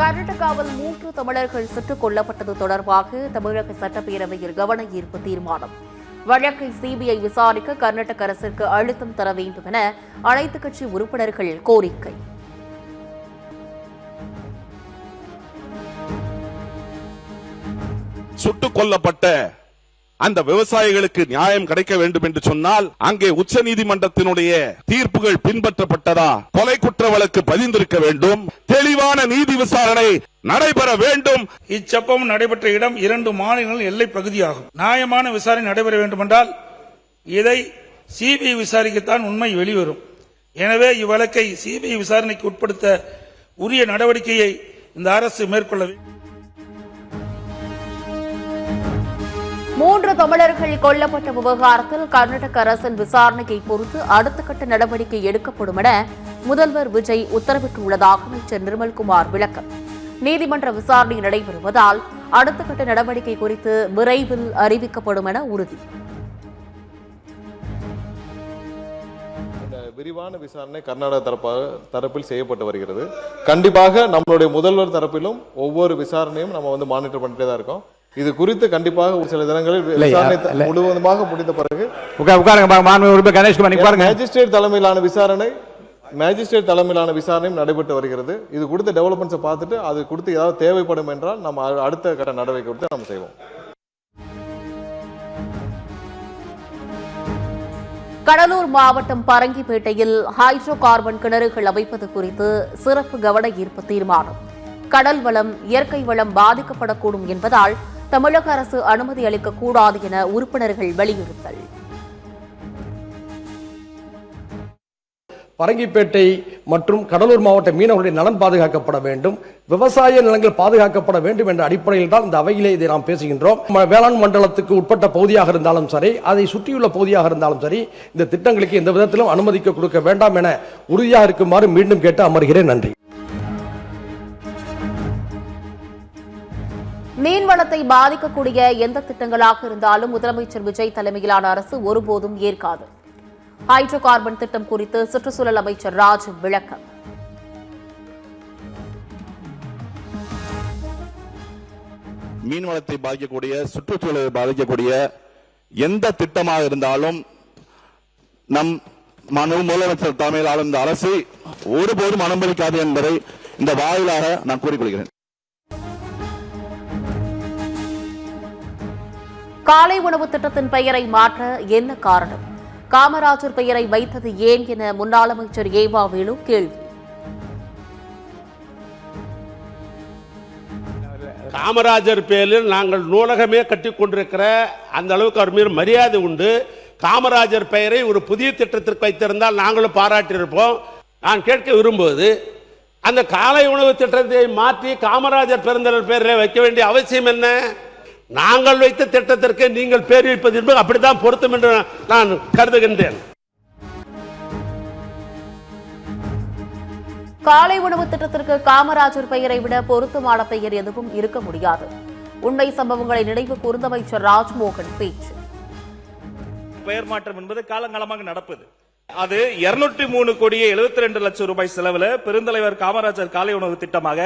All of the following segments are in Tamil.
கர்நாடகாவில் 3 தமிழர்கள் சுட்டுக் கொல்லப்பட்டது தொடர்பாக தமிழக சட்டப்பேரவையில் கவன ஈர்ப்பு தீர்மானம். வழக்கை சிபிஐ விசாரிக்க கர்நாடக அரசிற்கு அழுத்தம் தர வேண்டும் என அனைத்துக் கட்சி உறுப்பினர்கள் கோரிக்கை. சுட்டுக் கொல்லப்பட்ட அந்த விவசாயிகளுக்கு நியாயம் கிடைக்க வேண்டும் என்று சொன்னால் அங்கே உச்ச நீதிமன்றத்தினுடைய தீர்ப்புகள் பின்பற்றப்பட்டதா, கொலை குற்ற வழக்கு பதிந்திருக்க வேண்டும், தெளிவான நீதி விசாரணை நடைபெற வேண்டும். இச்சம்பவம் நடைபெற்ற இடம் 2 மாநிலங்கள் எல்லை பகுதியாகும். நியாயமான விசாரணை நடைபெற வேண்டும் என்றால் இதை சிபிஐ விசாரிக்கத்தான் உண்மை வெளிவரும். எனவே இவ்வழக்கை சிபிஐ விசாரணைக்கு உட்படுத்த உரிய நடவடிக்கையை இந்த அரசு மேற்கொள்ள வேண்டும். 3 தமிழர்கள் கொல்லப்பட்ட விவகாரத்தில் கர்நாடக அரசின் விசாரணையை பொறுத்து அடுத்த கட்ட நடவடிக்கை எடுக்கப்படும் என முதல்வர் விஜய் உத்தரவிட்டுள்ளதாக அமைச்சர் நிர்மல்குமார் விளக்கம். நீதிமன்ற விசாரணை நடைபெறுவதால் அடுத்த கட்ட நடவடிக்கை குறித்து விரைவில் அறிவிக்கப்படும் என உறுதி. விரிவான விசாரணை கர்நாடக தரப்பில் செய்யப்பட்டு வருகிறது. கண்டிப்பாக நம்மளுடைய முதல்வர் தரப்பிலும் ஒவ்வொரு விசாரணையும் நம்ம மானிட்டர் பண்ணிட்டே தான் இருக்கோம். இது குறித்து கண்டிப்பாக ஒரு சில தினங்களில் விசாரணை முழுவதுமாக முடிந்த பிறகு மேஜிஸ்ட்ரேட் தலைமையிலான விசாரணையும் நடைபெற்று வருகிறது. இது குறித்த டெவலப்மெண்ட்ஸை பார்த்துட்டு அது குறித்து ஏதாவது தேவைப்படும் என்றால் நம்ம அடுத்த கட்ட நடவடிக்கை கொடுத்து நம்ம செய்வோம். கடலூர் மாவட்டம் பரங்கிப்பேட்டையில் ஹைட்ரோ கார்பன் கிணறுகள் அமைப்பது குறித்து சிறப்பு கவன ஈர்ப்பு தீர்மானம். கடல் வளம், இயற்கை வளம் பாதிக்கப்படக்கூடும் என்பதால் தமிழக அரசு அனுமதி அளிக்கக்கூடாது என உறுப்பினர்கள் வலியுறுத்தல். பரங்கிப்பேட்டை மற்றும் கடலூர் மாவட்ட மீனவர்களுடைய நலன் பாதுகாக்கப்பட வேண்டும், விவசாய நிலங்கள் பாதுகாக்கப்பட வேண்டும் என்ற அடிப்படையில் தான் இந்த அவையிலே இதை நாம் பேசுகின்றோம். வேளாண் மண்டலத்துக்கு உட்பட்ட பகுதியாக இருந்தாலும் சரி, அதை சுற்றியுள்ள பகுதியாக இருந்தாலும் சரி, இந்த திட்டங்களுக்கு எந்த விதத்திலும் அனுமதிக்க கொடுக்க வேண்டாம் என உறுதியாக இருக்குமாறு மீண்டும் கேட்டு அமர்கிறேன். நன்றி. மீன்வளத்தை பாதிக்கக்கூடிய எந்த திட்டங்களாக இருந்தாலும் முதலமைச்சர் விஜய் தலைமையிலான அரசு ஒருபோதும் ஏற்காது. ஹைட்ரோ கார்பன் திட்டம் குறித்து சுற்றுச்சூழல் அமைச்சர் ராஜ் விளக்கம். மீன்வளத்தை பாதிக்கக்கூடிய, சுற்றுச்சூழலை பாதிக்கக்கூடிய எந்த திட்டமாக இருந்தாலும் நம் முதலமைச்சர் தலைமையிலான இந்த அரசு ஒருபோதும் அனுமதிக்காது என்பதை இந்த வாயிலாக நான் கூறிக்கொள்கிறேன். காலை உணவு திட்டத்தின் பெயரை மாற்ற என்ன காரணம்? காமராஜர் பெயரை வைத்தது ஏன் என முன்னாள் அமைச்சர் ஏவா வேலு கேள்வி. காமராஜர் பெயரில் நாங்கள் நூலகமே கட்டிக் கொண்டிருக்கிற அந்த அளவுக்கு அவர் மீது மரியாதை உண்டு. காமராஜர் பெயரை ஒரு புதிய திட்டத்திற்கு வைத்திருந்தால் நாங்களும் பாராட்டியிருப்போம். நான் கேட்க விரும்புவது, அந்த காலை உணவு திட்டத்தை மாற்றி காமராஜர் பிறந்தநாள் பெயரில் வைக்க வேண்டிய அவசியம் என்ன? நாங்கள் வைத்த திட்டத்திற்கு நீங்கள் பேர் வைப்பது என்பது அப்படித்தான் பொருத்தம் என்று நான் கருதுகின்றேன். காலை உணவு திட்டத்திற்கு காமராஜர் பெயரை விட பொருத்தமான பெயர் எதுவும் இருக்க முடியாது. உண்மை சம்பவங்களை நினைவு கூர்ந்த அமைச்சர் ராஜ்மோகன் பேச்சு. பெயர் மாற்றம் என்பது காலங்காலமாக நடப்பது. அது 203 கோடியே 72 லட்சம் ரூபாய் செலவுல பெருந்தலைவர் காமராஜர் காலை உணவு திட்டமாக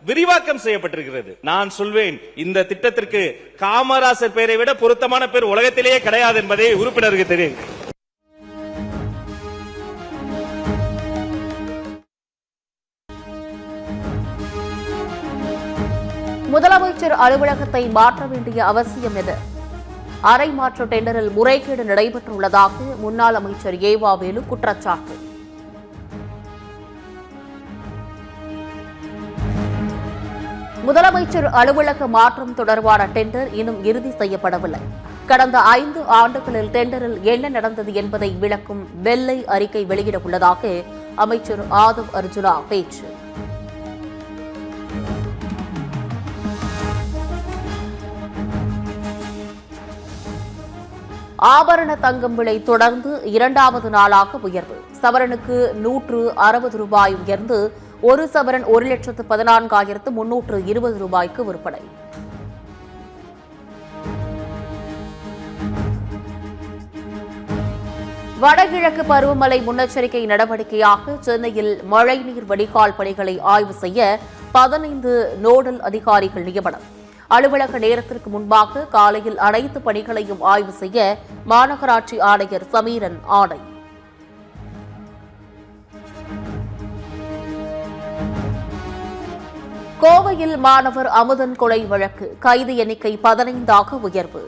விரிவாக்கம் செய்யப்பட்டிருக்கிறது. நான் சொல்வேன், இந்த திட்டத்திற்கு காமராஜர் பெயரை விட பொருத்தமான பேர் உலகத்திலேயே கிடையாது என்பதை உறுப்பினருக்கு தெரியும். முதலமைச்சர் அலுவலகத்தை மாற்ற வேண்டிய அவசியம் எது? அரை மாற்று டெண்டரில் முறைகேடு நடைபெற்றுள்ளதாக முன்னாள் அமைச்சர் ஏவா வேலு குற்றச்சாட்டு. முதலமைச்சர் அலுவலக மாற்றம் தொடர்பான டெண்டர் இன்னும் இறுதி செய்யப்படவில்லை. கடந்த 5 ஆண்டுகளில் டெண்டரில் என்ன நடந்தது என்பதை விளக்கும் வெள்ளை அறிக்கை வெளியிட உள்ளதாக அமைச்சர் ஆதவ் அர்ஜுனா பேச்சு. ஆபரண தங்கம் விலை தொடர்ந்து 2வது நாளாக உயர்வு. சவரனுக்கு 160 ரூபாய் உயர்ந்து 1 சவரன் 1,14,320 ரூபாய்க்கு விற்பனை. வடகிழக்கு பருவமழை முன்னெச்சரிக்கை நடவடிக்கையாக சென்னையில் மழைநீர் வடிகால் பணிகளை ஆய்வு செய்ய 15 நோடல் அதிகாரிகள் நியமனம். அலுவலக நேரத்திற்கு முன்பாக காலையில் அனைத்து பணிகளையும் ஆய்வு செய்ய மாநகராட்சி ஆணையர் சமீரன் ஆணை. கோவையில் மாணவர் அமுதன் கொலை வழக்கு கைது எண்ணிக்கை 15ஆக உயர்வு.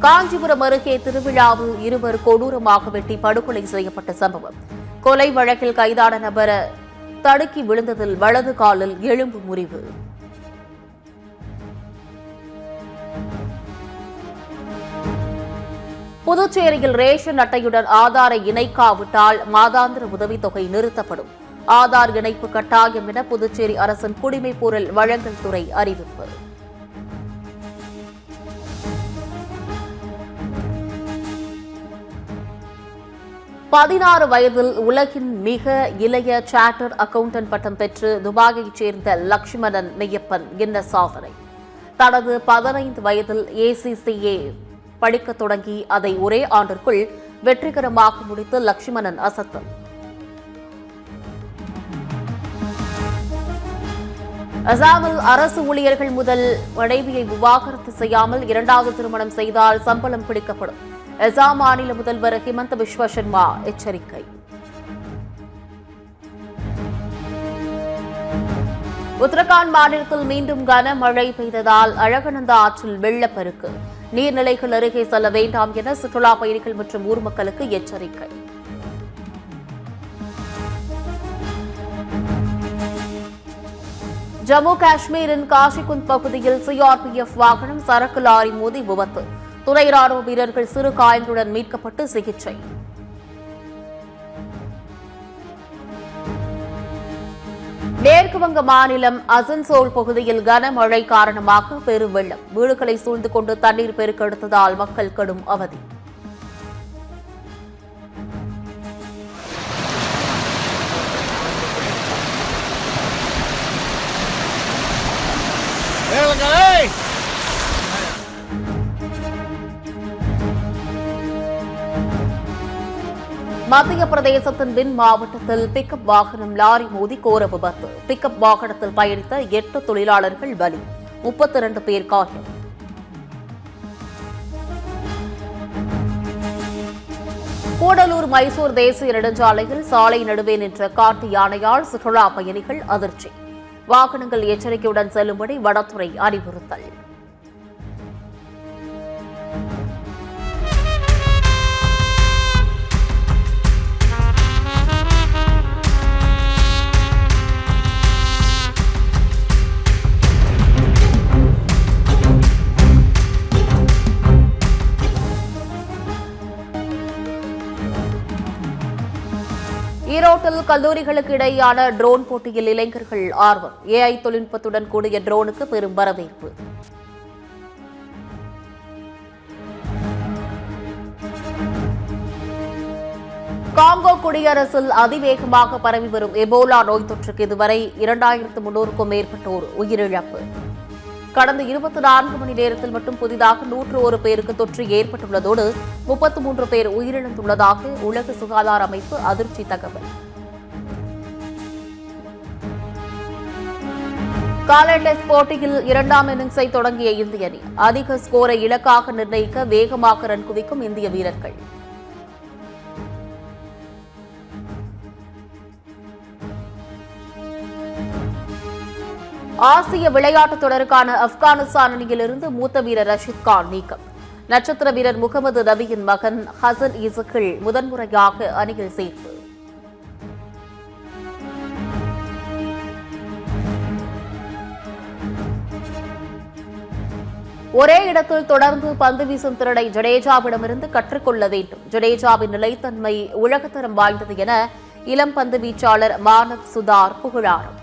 காஞ்சிபுரம் அருகே திருவிழாவில் இருவர் கொடூரமாக வெட்டி படுகொலை செய்யப்பட்ட சம்பவம். கொலை வழக்கில் கைதான நபர் தடுக்கி விழுந்ததில் வலது காலில் எலும்பு முறிவு. புதுச்சேரியில் ரேஷன் அட்டையுடன் ஆதாரை இணைக்காவிட்டால் மாதாந்திர உதவித்தொகை நிறுத்தப்படும். ஆதார் இணைப்பு கட்டாயம் என புதுச்சேரி அரசின் குடிமைப்பொருள் வழங்கல் துறை அறிவிப்பு. பதினாறு வயதில் உலகின் மிக இளைய சார்ட்டர் அக்கவுண்டன்ட் பட்டம் பெற்று துபாயைச் சேர்ந்த லட்சுமணன் மெய்யப்பன் கின்னஸ் சாதனை. தனது 15 வயதில் ACCA படிக்கத் தொடங்கி அதை ஒரே ஆண்டிற்குள் வெற்றிகரமாக முடித்து லட்சுமணன் அசத்தல். அசாமில் அரசு ஊழியர்கள் முதல் மனைவியை விவாகரத்து செய்யாமல் 2வது திருமணம் செய்தால் சம்பளம் பிடிக்கப்படும். அசாம் மாநில முதல்வர் ஹிமந்த பிஸ்வ சர்மா எச்சரிக்கை. உத்தரகாண்ட் மாநிலத்தில் மீண்டும் கனமழை பெய்ததால் அழகநந்தா ஆற்றில் வெள்ளப்பெருக்கு. நீர்நிலைகள் அருகே செல்ல வேண்டாம் என சுற்றுலா பயணிகள் மற்றும் ஊர் மக்களுக்கு எச்சரிக்கை. ஜம்மு காஷ்மீரின் காஷிகுந்த் பகுதியில் CRPF வாகனம் சரக்கு லாரி மோதி விபத்து. துணை ராணுவ வீரர்கள் சிறு காயங்களுடன் மீட்கப்பட்டு சிகிச்சை. மேற்கு வங்க மாநிலம் அசன்சோல் பகுதியில் கனமழை காரணமாக பெருவெள்ளம். வீடுகளை சூழ்ந்து கொண்டு தண்ணீர் பெருக்கெடுத்ததால் மக்கள் கடும் அவதி. மத்திய பிரதேசத்தின் பின் மாவட்டத்தில் பிக்கப் வாகனம் லாரி மோதி கோர விபத்து. பிக்கப் வாகனத்தில் பயணித்த 8 தொழிலாளர்கள் பலி, 32 பேர் காயம். கூடலூர் மைசூர் தேசிய நெடுஞ்சாலையில் சாலை நடுவே நின்ற காட்டு யானையால் சுற்றுலா பயணிகள் அதிர்ச்சி. வாகனங்கள் எச்சரிக்கையுடன் செல்லும்படி வனத்துறை அறிவுறுத்தல். ஈரோட்டில் கல்லூரிகளுக்கு இடையேயான ட்ரோன் போட்டியில் இளைஞர்கள் ஆர்வம். AI தொழில்நுட்பத்துடன் கூடிய ட்ரோனுக்கு பெரும் வரவேற்பு. காங்கோ குடியரசில் அதிவேகமாக பரவி வரும் எபோலா நோய் தொற்றுக்கு இதுவரை 2300க்கும் மேற்பட்டோர் உயிரிழப்பு. கடந்த 24 மணி நேரத்தில் மட்டும் புதிதாக 101 பேருக்கு தொற்று ஏற்பட்டுள்ளதோடு 33 பேர் உயிரிழந்துள்ளதாக உலக சுகாதார அமைப்பு அதிர்ச்சி தகவல். காலை டெஸ்ட் போட்டியில் 2ஆம் இன்னிங்ஸை தொடங்கிய இந்திய அணி அதிக ஸ்கோரை இலக்காக நிர்ணயிக்க வேகமாக ரன் குவிக்கும் இந்திய வீரர்கள். ஆசிய விளையாட்டுத் தொடருக்கான ஆப்கானிஸ்தான் அணியிலிருந்து மூத்த வீரர் ரஷீத் கான் நீக்கம். நட்சத்திர வீரர் முகமது நபியின் மகன் ஹசன் இசக்கில் முதன்முறையாக அணியில் சேர்ப்பு. ஒரே இடத்தில் தொடர்ந்து பந்து வீசும் திறனை ஜடேஜாவிடமிருந்து கற்றுக்கொள்ள வேண்டும். ஜடேஜாவின் நிலைத்தன்மை உலகத்தரம் வாய்ந்தது என இளம் பந்து வீச்சாளர் மானவ் சுதார் புகழாரம்.